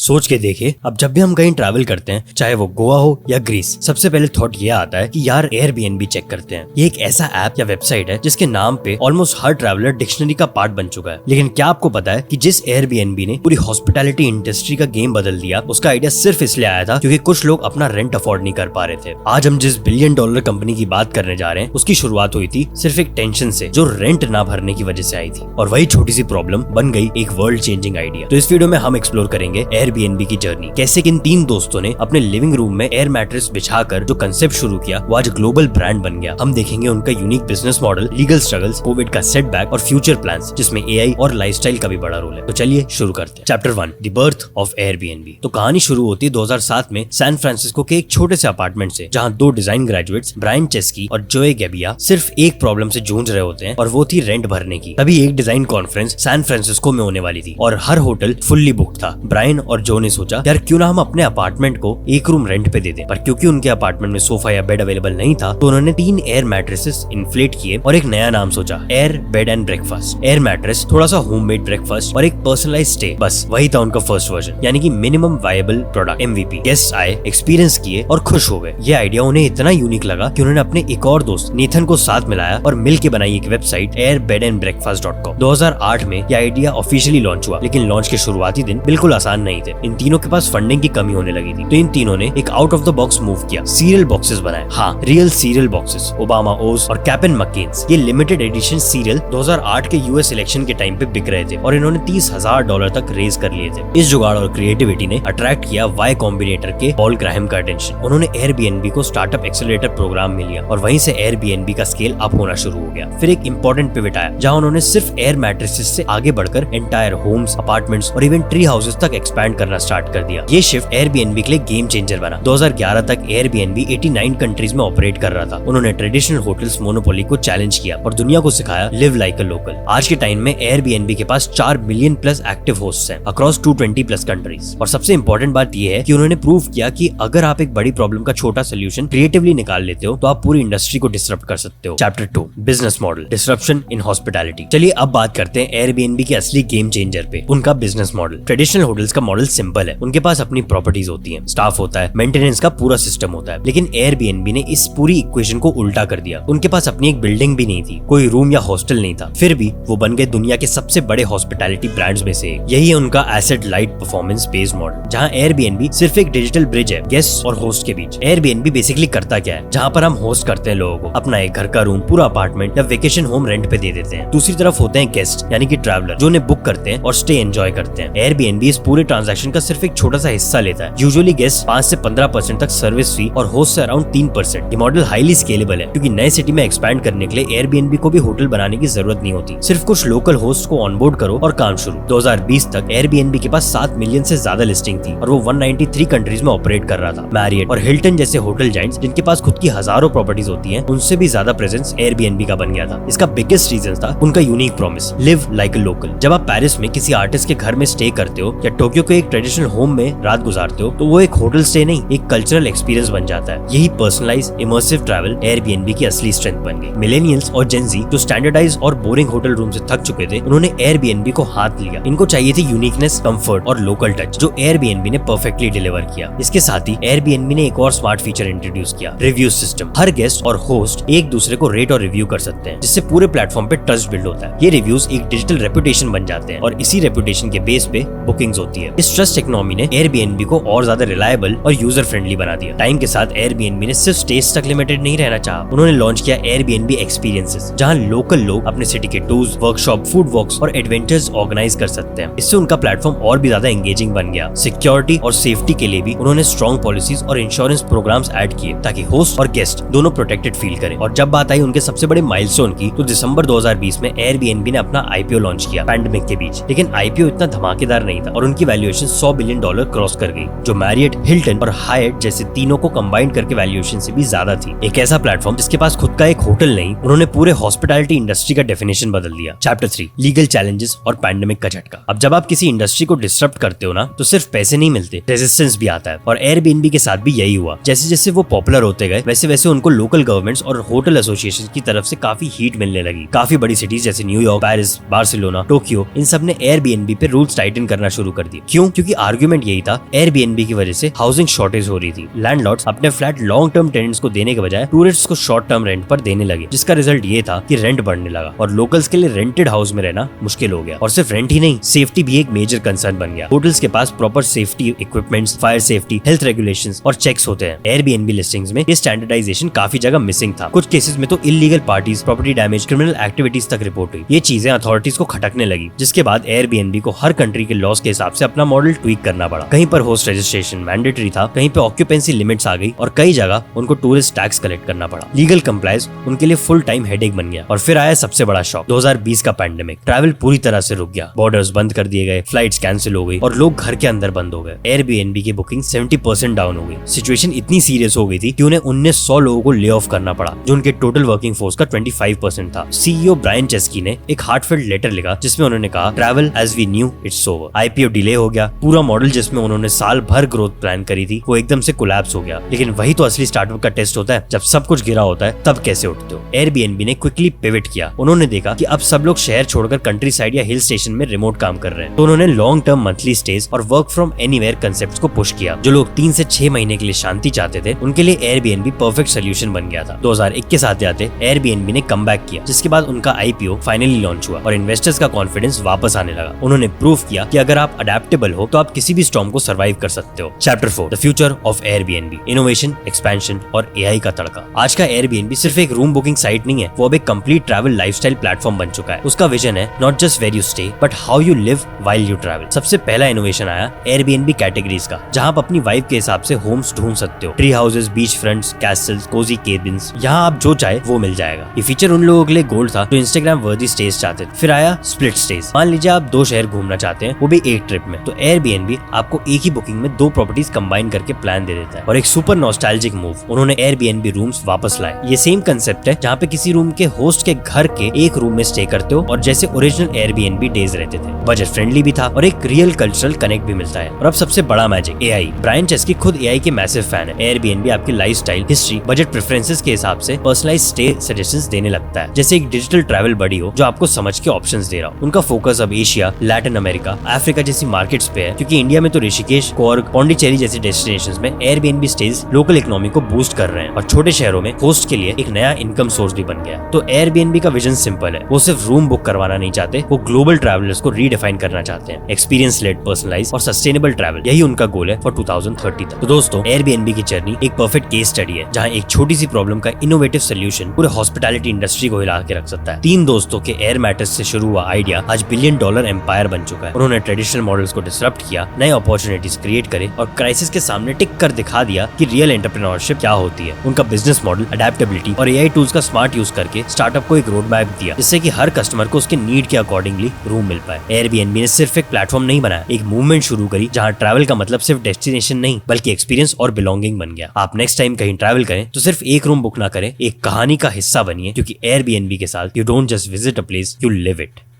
सोच के देखिए, अब जब भी हम कहीं ट्रैवल करते हैं, चाहे वो गोवा हो या ग्रीस, सबसे पहले थॉट ये आता है कि यार एयरबीएनबी चेक करते हैं। ये एक ऐसा ऐप या वेबसाइट है जिसके नाम पे ऑलमोस्ट हर ट्रैवलर डिक्शनरी का पार्ट बन चुका है। लेकिन क्या आपको पता है कि जिस एयरबीएनबी ने पूरी हॉस्पिटैलिटी इंडस्ट्री का गेम बदल दिया, उसका आइडिया सिर्फ इसलिए आया था क्योंकि कुछ लोग अपना रेंट अफोर्ड नहीं कर पा रहे थे। आज हम जिस $1 बिलियन कंपनी की बात करने जा रहे हैं, उसकी शुरुआत हुई थी सिर्फ एक टेंशन से जो रेंट ना भरने की वजह से आई थी, और वही छोटी सी प्रॉब्लम बन गई एक वर्ल्ड चेंजिंग आइडिया। तो इस वीडियो में हम एक्सप्लोर करेंगे एयरबीएनबी की जर्नी, कैसे किन 3 दोस्तों ने अपने लिविंग रूम में एयर मैट्रेस बिछाकर जो कंसेप्ट शुरू किया वो आज ग्लोबल ब्रांड बन गया। हम देखेंगे उनका unique business model, legal struggles, Covid का सेटबैक और फ्यूचर प्लान्स जिसमें एआई और लाइफस्टाइल का भी बड़ा रोल है। तो चलिए शुरू करते हैं। Chapter 1, the birth of Airbnb. तो कहानी शुरू होती है 2007 में सैन फ्रांसिस्को के एक छोटे से अपार्टमेंट से, जहां 2 डिजाइन ग्रेजुएट्स ब्रायन चेस्की और जोए गैबिया सिर्फ एक प्रॉब्लम से जूझ रहे होते हैं, और वो थी रेंट भरने की। तभी एक डिजाइन कॉन्फ्रेंस सैन फ्रांसिस्को में होने वाली थी और हर होटल फुल्ली बुक था। ब्रायन और जो ने सोचा यार क्यों ना हम अपने अपार्टमेंट को एक रूम रेंट पे दे दें, पर क्योंकि उनके अपार्टमेंट में सोफा या बेड अवेलेबल नहीं था, तो उन्होंने 3 एयर मैट्रेसेस इन्फ्लेट किए और एक नया नाम सोचा, air bed and breakfast. Air mattress, थोड़ा सा होममेड ब्रेकफास्ट और एक पर्सनलाइज्ड स्टे, बस वही था उनका फर्स्ट वर्जन, यानी कि minimum viable product, MVP। Guest आए, एक्सपीरियंस किए और खुश हो गए। ये आइडिया उन्हें इतना यूनिक लगा कि उन्होंने अपने एक और दोस्त नेथन को साथ मिलाया और मिलके बनाई एक वेबसाइट airbedandbreakfast.com। 2008 में यह आइडिया ऑफिशियली लॉन्च हुआ, लेकिन लॉन्च के शुरुआती दिन बिल्कुल आसान नहीं थे। इन तीनों के पास फंडिंग की कमी होने लगी थी, तो इन तीनों ने एक out of the box move किया, सीरियल बॉक्सेस बनाए। हाँ, रियल सीरियल बॉक्सेस, ओबामा ओज और कैप्टन मक्केन्स। ये लिमिटेड एडिशन सीरियल 2008 के यूएस इलेक्शन के टाइम पे बिक रहे थे और इन्होंने $30,000 तक रेज कर लिए थे। इस जुगाड़ और क्रिएटिविटी ने अट्रैक्ट किया वाई कॉम्बिनेटर के पॉल ग्राहम का अटेंशन। उन्होंने एयरबीएनबी को स्टार्टअप एक्सेलरेटर प्रोग्राम में लिया और वहीं से एयरबीएनबी का स्केल अप होना शुरू हो गया। फिर एक इंपॉर्टेंट पिवट आया, जहां उन्होंने सिर्फ एयर मैट्रेसेस से आगे बढ़कर एंटायर होम्स, अपार्टमेंट्स और इवन ट्री हाउसेस तक एक्सपैंड करना स्टार्ट कर दिया। ये शिफ्ट एयरबीएनबी के लिए गेम चेंजर बना। 2011 तक एयरबीएनबी 89 कंट्रीज में ऑपरेट कर रहा था। उन्होंने ट्रेडिशनल होटल्स मोनोपोली को चैलेंज किया और दुनिया को सिखाया लिव लाइक अ लोकल। आज के टाइम में एयरबीएनबी के पास 4 मिलियन प्लस एक्टिव होस्ट्स हैं अक्रॉस 220 प्लस कंट्रीज। और सबसे इंपॉर्टेंट बात यह है कि उन्होंने प्रूव किया कि अगर आप एक बड़ी प्रॉब्लम का छोटा सोल्यूशन क्रिएटिवली निकाल लेते हो, तो आप पूरी इंडस्ट्री को डिसरप्ट कर सकते हो। Chapter 2, business model, disruption in hospitality. चलिए अब बात करते हैं एयरबीएनबी के असली गेम चेंजर पे, उनका बिजनेस मॉडल। ट्रेडिशनल होटल्स का मॉडल सिंपल है, उनके पास अपनी प्रॉपर्टीज होती हैं, स्टाफ होता है, मेंटेनेंस का पूरा सिस्टम होता है। लेकिन एयरबीएनबी ने इस पूरी इक्वेशन को उल्टा कर दिया। उनके पास अपनी एक बिल्डिंग भी नहीं थी, कोई रूम या हॉस्टल नहीं था, फिर भी वो बन गए दुनिया के सबसे बड़े हॉस्पिटैलिटी ब्रांड्स में से। यही है उनका asset light performance based model, जहां एयरबीएनबी सिर्फ एक डिजिटल ब्रिज है गेस्ट और होस्ट के बीच। एयरबीएनबी बेसिकली करता क्या है, जहां पर हम होस्ट करते हैं लोगों को, अपना एक घर का रूम, पूरा अपार्टमेंट या वेकेशन होम रेंट पे दे देते हैं। दूसरी तरफ होते हैं गेस्ट, यानी कि ट्रैवलर, जो उन्हें बुक करते हैं और स्टे एंजॉय करते हैं। एयरबीएनबी इस पूरे ट्रांजैक्शन का सिर्फ एक छोटा सा हिस्सा लेता है। यूजुअली गेस्ट 5 से 15% तक सर्विस फी और होस्ट से अराउंड 3%। ये मॉडल हाईली स्केलेबल है क्योंकि नए सिटी में एक्सपैंड करने के लिए एयरबीएनबी को भी होटल बनाने की जरूरत नहीं होती, सिर्फ कुछ लोकल होस्ट को ऑनबोर्ड करो और काम शुरू। 2020 तक एयरबीएनबी के पास 7 मिलियन से ज्यादा लिस्टिंग थी और वो 193 कंट्रीज में ऑपरेट कर रहा था। मैरियट और हिल्टन जैसे होटल जाइंट्स, जिनके पास खुद की हजारों प्रॉपर्टीज होती हैं, उनसे भी ज्यादा प्रेजेंस एयरबीएनबी का बन गया था। इसका बिगेस्ट रीजन था उनका unique promise, live like a local. जब आप पेरिस में किसी आर्टिस्ट के घर में स्टे करते हो या टोक्यो के एक ट्रेडिशनल होम में रात गुजारते हो, तो वो एक होटल स्टे नहीं, एक कल्चरल एक्सपीरियंस बन जाता है। यही पर्सनलाइज इमर्सिव ट्रैवल एयरबीएनबी की असली स्ट्रेंथ बन गई। मिलेनियल्स और जेनजी जो स्टैंडर्डाइज और बोरिंग होटल रूम से थक चुके थे, उन्होंने एयरबीएनबी को हाथ लिया। इनको चाहिए थी यूनिकनेस, कंफर्ट और लोकल टच, जो एयरबीएनबी ने परफेक्टली डिलीवर किया। इसके साथ ही एयरबीएनबी ने एक और स्मार्ट फीचर इंट्रोड्यूस किया, रिव्यू सिस्टम। हर गेस्ट और होस्ट एक दूसरे को रेट और रिव्यू कर सकते हैं, जिससे पूरे प्लेटफॉर्म पे ट्रस्ट बिल्ड होता है। ये रिव्यूज एक डिजिटल रेपुटेशन बन जाते हैं और इसी रेपुटेशन के बेस पे बुकिंग्स होती है। इस ट्रस्ट इकोनॉमी ने एयरबीएनबी को और ज्यादा रिलायबल और यूजर फ्रेंडली बना दिया। टाइम के साथ एयरबीएनबी ने सिर्फ स्टेज तक लिमिटेड नहीं रहना चाहा, उन्होंने लॉन्च किया एयरबीएनबी एक्सपीरियंसेस, जहां लोकल लोग अपने सिटी के टूर्स, वर्कशॉप, फूड वॉक्स और एडवेंचर्स ऑर्गेनाइज कर सकते हैं। इससे उनका प्लेटफॉर्म और भी ज्यादा एंगेजिंग बन गया। सिक्योरिटी और सेफ्टी के लिए भी उन्होंने स्ट्रॉन्ग पॉलिसीज और इंश्योरेंस प्रोग्राम्स ऐड किए, ताकि होस्ट और गेस्ट दोनों प्रोटेक्टेड फील करें। और जब बात आई उनके सबसे बड़े माइलस्टोन की, तो दिसंबर 2020 में एयरबीएनबी ने अपना आईपीओ लॉन्च किया पैंडेमिक के बीच। लेकिन आईपीओ इतना धमाकेदार नहीं था और उनकी वैल्यूएशन $100 बिलियन क्रॉस कर गई, जो मैरियट, हिल्टन और हायट जैसे तीनों को कंबाइन करके वैल्यूएशन से भी ज्यादा थी। एक ऐसा प्लेटफॉर्म जिसके पास खुद का एक होटल नहीं, उन्होंने पूरे हॉस्पिटैलिटी इंडस्ट्री का डेफिनेशन बदल दिया। चैप्टर 3, लीगल चैलेंजेस और पैंडेमिक का झटका। अब जब आप किसी इंडस्ट्री को डिसरप्ट करते हो ना, तो सिर्फ पैसे नहीं मिलते, रेजिस्टेंस भी आता है। और एयरबीएनबी के साथ भी यही हुआ। जैसे जैसे वो पॉपुलर होते गए, वैसे वैसे उनको लोकल गवर्नमेंट्स और होटल एसोसिएशन की तरफ से काफी हीट मिलने लगी। काफी बड़ी सिटीज जैसे न्यूयॉर्क, पेरिस, बार्सिलोना, टोक्यो, इन सब ने एयरबीएनबी पे रूल्स टाइटन करना शुरू कर दिए। क्यों? क्योंकि आर्ग्यूमेंट यही था, एयरबीएनबी की वजह से हाउसिंग शॉर्टेज हो रही थी। लैंडलॉर्ड्स अपने फ्लैट लॉन्ग टर्म टेनेंट्स को देने के बजाय टूरिस्ट्स को शॉर्ट टर्म रेंट पर देने लगे, जिसका रिजल्ट ये था कि रेंट बढ़ने लगा और लोकल्स के लिए रेंटेड हाउस में रहना मुश्किल हो गया। और सिर्फ रेंट ही नहीं, सेफ्टी भी एक मेजर कंसर्न बन गया। होटल्स के पास proper safety equipments, fire safety, health regulations और चेक्स होते हैं। एयरबीएनबी लिस्टिंग्स में ये स्टैंडर्डाइजेशन काफी जगह मिसिंग था। कुछ केसेस में तो illegal parties, property damage, criminal activities तक रिपोर्ट हुई। ये चीजें अथॉरिटीज को खटकने लगी, जिसके बाद एयरबीएनबी को हर कंट्री के लॉज के हिसाब से अपना मॉडल ट्वीक करना पड़ा। कहीं पर होस्ट रजिस्ट्रेशन मैंडेटरी था, कहीं पे ऑक्यूपेंसी लिमिट्स आ गई और कई जगह उनको टूरिस्ट टैक्स कलेक्ट करना पड़ा। लीगल कंप्लायंस उनके लिए फुल टाइम हेडेक बन गया। और फिर आया सबसे बड़ा शॉक, 2020 का पैंडेमिक। ट्रैवल पूरी तरह से रुक गया, बॉर्डर्स बंद कर दिए गए, फ्लाइट्स कैंसिल हो गई और लोग घर के अंदर बंद हो गए। एयरबीएनबी की बुकिंग 70% डाउन हो गई। सिचुएशन इतनी सीरियस हो गई थी कि उन्हें 1900 लोगों को ले ऑफ करना पड़ा, जो उनके टोटल वर्किंग फोर्स का 25% था। सीईओ ब्रायन चेस्की ने एक हार्टफेल्ट लेटर लिखा, जिसमें उन्होंने कहा, travel as we knew it's over. IPO delay हो गया, पूरा मॉडल जिसमें उन्होंने साल भर ग्रोथ प्लान करी थी वो एकदम से कोलैप्स हो गया। लेकिन वही तो असली स्टार्टअप का टेस्ट होता है, जब सब कुछ गिरा होता है तब कैसे उठते हो। एयरबीएनबी ने क्विकली पिवट किया। उन्होंने देखा कि अब सब लोग शहर छोड़कर कंट्री साइड या हिल स्टेशन में रिमोट काम कर रहे हैं, तो उन्होंने लॉन्ग टर्म मंथली स्टेज और वर्क फ्रॉम एनीवेयर कंसेप्ट्स को पुश किया। जो लोग 3 से 6 महीने के लिए शांति चाहते थे, उनके लिए एयरबीएनबी परफेक्ट सोल्यूशन बन गया था। 2021 के साथ आते एयरबीएनबी ने कमबैक किया, जिसके बाद उनका आईपीओ फाइनली लॉन्च हुआ और इन्वेस्टर्स का कॉन्फिडेंस वापस आने लगा। उन्होंने प्रूव किया कि अगर आप अडेप्टेबल हो तो आप किसी भी स्टॉर्म को सर्वाइव कर सकते हो। Chapter 4, the future of Airbnb, innovation, expansion और एआई का तड़का। आज का एयरबीएनबी सिर्फ एक रूम बुकिंग साइट नहीं है, वो अब एक कंप्लीट ट्रैवल लाइफस्टाइल प्लेटफॉर्म बन चुका है। उसका विजन है not just where you stay but how you live while you travel. सबसे पहला इनोवेशन आया एयरबीएनबी कैटेगरीज का, जहां आप अपनी वाइब के हिसाब से होम्स ढूंढ सकते हो। ट्री हाउसेस, बीच फ्रंट्स, कैसल्स, कोजी केबिन्स, यहाँ आप जो चाहे वो मिल जाएगा। ये फीचर उन लोगों के लिए गोल्ड था जो इंस्टाग्राम वर्दी स्टेज चाहते थे। फिर आया स्प्लिट स्टेज। मान लीजिए आप 2 शहर घूमना चाहते हैं, वो भी एक ट्रिप में, तो एयरबीएनबी आपको एक ही बुकिंग में 2 प्रॉपर्टीज कंबाइन करके प्लान दे देता है। और एक सुपर नॉस्टैल्जिक मूव, उन्होंने एयरबीएनबी रूम्स वापस लाए। ये सेम कंसेप्ट है, जहाँ पे किसी रूम के होस्ट के घर के एक रूम में स्टे करते हो और जैसे ओरिजिनल एयरबीएनबी डेज रहते थे। बजट फ्रेंडली भी था और एक रियल कल्चरल कनेक्ट भी मिलता है। और अब सबसे बड़ा मैजिक, एआई। ब्रायन चेस्की खुद एआई के मैसिव फैन है। एयरबीएनबी आपके लाइफस्टाइल, हिस्ट्री, बजट प्रेफरेंसेस के हिसाब से पर्सनलाइज्ड स्टे सजेशंस देने लगता है, जैसे एक डिजिटल ट्रैवल बडी हो जो आपको समझ के ऑप्शंस दे रहा हो। उनका फोकस अब एशिया, लैटिन अमेरिका, अफ्रीका जैसी मार्केट्स पे है, क्योंकि इंडिया में तो ऋषिकेश, कोर्ग, पौंडीचेरी जैसी डेस्टिनेशंस में एयरबीएनबी स्टेज लोकल इकोनॉमी को बूस्ट कर रहे हैं और छोटे शहरों में होस्ट के लिए एक नया इनकम सोर्स भी बन गया। तो एयरबीएनबी का विजन सिंपल है, वो सिर्फ रूम बुक करवाना नहीं चाहते, वो ग्लोबल ट्रैवलर्स को रीडिफाइन करना चाहते हैं। एक्सपीरियंस लेड, पर्सनलाइज और सस्टेनेबल ट्रैवल, यही उनका गोल है फॉर 2030 तक। तो दोस्तों, एयरबीएनबी की जर्नी एक परफेक्ट केस स्टडी है, जहां एक छोटी सी प्रॉब्लम का इनोवेटिव सोल्यूशन पूरे हॉस्पिटैलिटी इंडस्ट्री को हिला के रख सकता है। 3 दोस्तों के एयर मैटर्स से शुरू हुआ आइडिया आज $1 बिलियन एम्पायर बन चुका है। उन्होंने ट्रेडिशनल मॉडल्स को डिसरप्ट किया, नए अपॉर्चुनिटीज क्रिएट करे और क्राइसिस के सामने टिक कर दिखा दिया कि रियल एंटरप्रेन्योरशिप क्या होती है। उनका बिजनेस मॉडल अडेप्टेबिलिटी और एआई टूल्स का स्मार्ट यूज करके स्टार्टअप को एक रोड मैप दिया, जिससे कि हर कस्टमर को उसके नीड के अकॉर्डिंगली रूम मिल पाए। एयरबीएनबी ने सिर्फ एक प्लेटफॉर्म नहीं बनाया, एक मूवमेंट शुरू करी, जहां ट्रैवल का मतलब सिर्फ डेस्टिनेशन नहीं बल्कि एक्सपीरियंस और बिलोंगिंग बन गया। आप नेक्स्ट टाइम कहीं ट्रैवल करें तो सिर्फ एक रूम बुक ना करें, एक कहानी का हिस्सा बनिए, क्योंकि एयरबीएनबी के साथ you don't just visit a place, you live it.